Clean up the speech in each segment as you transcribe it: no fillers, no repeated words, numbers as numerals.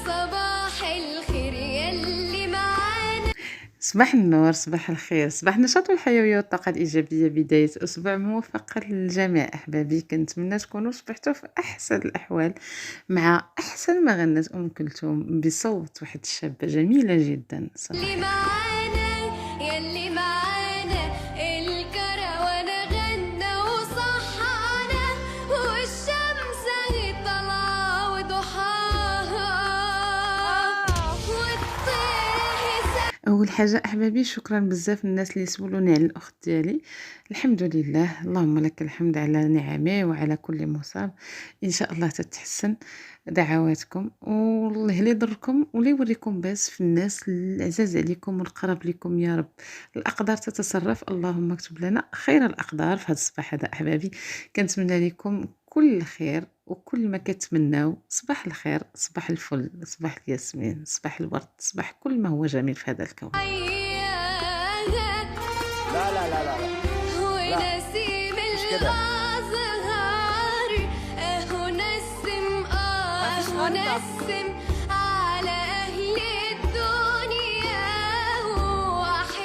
صباح الخير يلي معانا. صباح النور، صباح الخير، صباح النشاط والحيوية والطاقة الإيجابية. بداية أسبوع موفق للجميع أحبابي. كنتمنى تكونوا صبحتوا في أحسن الأحوال مع أحسن ما غنت أم كلثوم بصوت واحد الشابة جميلة جدا يلي صراحة. معانا يلي معانا الكروان غنى وصحانا، والشمس اهي طالعة وضحاها، والطير أول حاجة أحبابي، شكرا بزاف الناس اللي سولوني على الأخت ديالي. الحمد لله، اللهم لك الحمد على نعمه وعلى كل مصاب. إن شاء الله تتحسن دعواتكم، والله لا يضركم ولا يوريكم باس في الناس العزاز عليكم والقرب لكم يا رب. الأقدار تتصرف، اللهم اكتب لنا خير الأقدار في هذا الصباح هذا أحبابي. كنتمنى لكم كل خير وكل ما كتمناو. صباح الخير، صباح الفل، صباح الياسمين، صباح الورد، صباح كل ما هو جميل في هذا الكون. عياها لا لا لا لا لا ونسيم مش كده. الأزهار، أهو نسم مفيش أهو غنى. نسم على أهل الدنيا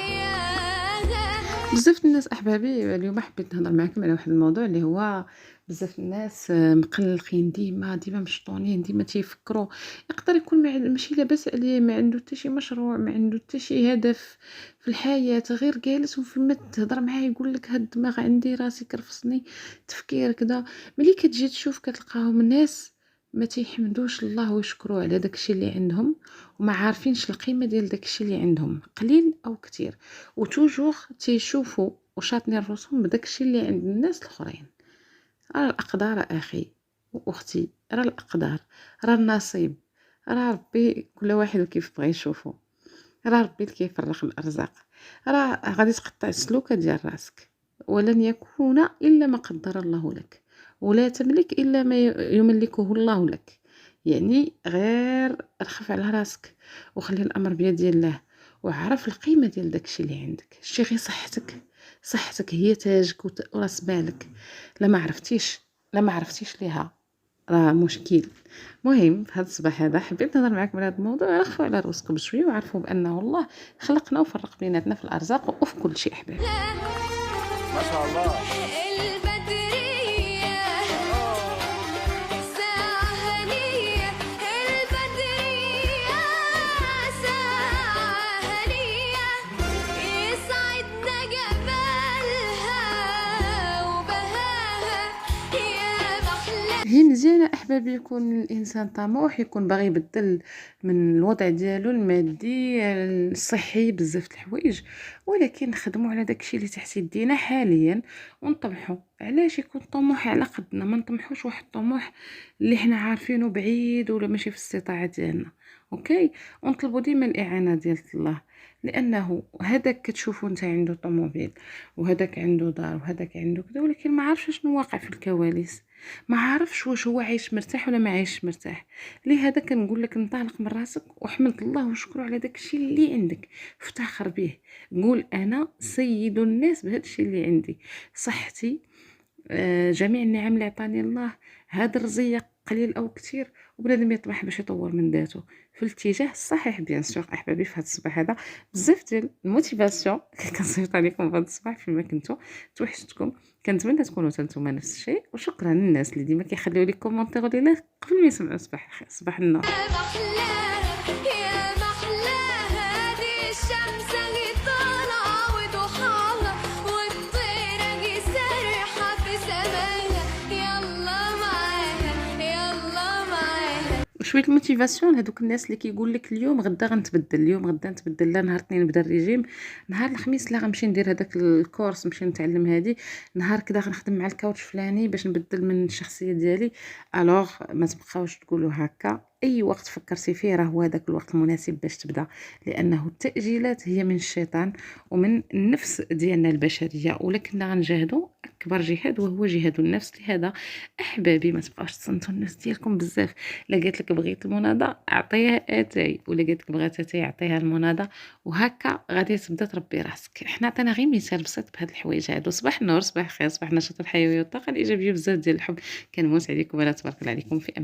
وأحياها. بزاف الناس احبابي اليوم حبيت نهضر معكم على واحد الموضوع اللي هو بزاف الناس مقلقين، ديما مشطونين، ديما تيفكروا. يقدر يكون ماشي لاباس عليه، ما عنده حتى شي مشروع، ما عنده حتى شي هدف في الحياة، غير جالس وفما تهضر معاه يقول لك هاد الدماغ عندي راسي كرفصني تفكير كذا. ملي كتجي تشوف كتلقاهم الناس ما تيحمدوش الله ويشكروه على داكشي اللي عندهم، وما عارفينش القيمة ديال داكشي اللي عندهم قليل او كتير، وتوجور تيشوفوا وشاطني الرسوم بداكشي اللي عند الناس الاخرين. راه الاقدار اخي واختي، راه الاقدار، راه النصيب، راه ربي كل واحد وكيف بغى يشوفه، راه ربي اللي كيفرق الارزاق. راه غادي تقطع السلوكه ديال راسك، ولن يكون الا ما قدر الله لك، ولا تملك الا ما يملكه الله لك. يعني غير رخف على راسك وخلي الامر بيد الله، وعرف القيمه ديال داكشي اللي عندك. شي غير صحتك هي تاجك وراس بالك. لا ما عرفتيش ليها راه مشكل. مهم في هذا الصباح هذا حبيت نهضر معكم على هذا الموضوع. رخوا على راسكم بشويه وعرفوا بانه الله خلقنا وفرق بيناتنا في الارزاق وفي كل شيء احبابي. ما شاء الله. البدرية ساعة هنية، البدرية ساعة هنية، يسعدنا جمالها وبهاها يا محلى. هي مزيانة أحبابي يكون الإنسان طموح، يكون باغي يبدل من الوضع ديالو المادي الصحي بزاف د الحوايج، ولكن نخدموا على داكشي اللي تحت يدينا حاليا ونطمحوا. علاش يكون طموح على قدنا، ما نطمحوش واحد الطموح اللي حنا عارفينه بعيد ولا ماشي في الاستطاعة ديالنا. اوكي، ونطلبوا ديما الإعانة ديال الله، لأنه هذاك كتشوفوا انت عنده طوموبيل وهذاك عنده دار وهذاك عنده كذا، ولكن ما عارفش شنو واقع في الكواليس، ما عارفش واش هو عايش مرتاح ولا ما عايش مرتاح. لهذا كنقول لك انطلق من راسك وحمد الله وشكر على داكشي اللي عندك، افتخر به، قول انا سيد الناس بهذا الشيء اللي عندي. صحتي، جميع النعم اللي عطاني الله، هذا الرزيق قليل او كثير، وبنادم يطمح باش يطور من ذاته في الاتجاه الصحيح. بيان سور احبابي في هذا الصباح هذا بزاف ديال الموتيفاسيون كنصيفط عليكم في هذا الصباح فيما كنتو. توحشتكم، كنتمنى تكونوا حتى نتوما نفس الشيء، وشكرا للناس اللي ديما كيخليو لي كومونتير لينا قبل ما يسمعوا صباح الخير، صباح النور. يا محلاها يا محلاها، دي الشمس اللي طالعة وضحاها، والطير اهي سارحة في سماها، يلا معاها يلا معاها. شويه الموتيفاسيون هذوك الناس اللي كيقول لك اليوم غدا غنتبدل، اليوم غدا نتبدل، لا نهار الاثنين نبدا الريجيم، نهار الخميس لا غنمشي ندير هذاك الكورس نمشي نتعلم هذه، نهار كذا غنخدم مع الكاوتش فلاني باش نبدل من الشخصيه ديالي. الوغ ما تبقاوش تقولوا هكا، اي وقت فكرتي فيه راه هو هذاك الوقت المناسب باش تبدا، لانه التاجيلات هي من الشيطان ومن النفس ديالنا البشريه، ولكننا غنجاهدوا اكبر جهاد وهو جهاد النفس. لهذا احبابي ما تبقاوش تصنتوا النفس ديالكم بزاف. لا قالت لك بغيت المناضه اعطيها اتاي، ولا قالت لك بغات اتاي اعطيها المناضه، وهكا غادي تبدا تربي راسك. حنا عطينا غير مثال بسيط بهاد الحوايج هادو. صباح النور، صباح الخير، صباح النشاط الحيوي والطاقه الايجابيه، بزاف ديال الحب. كنموت عليكم ولا تبارك الله عليكم في امان.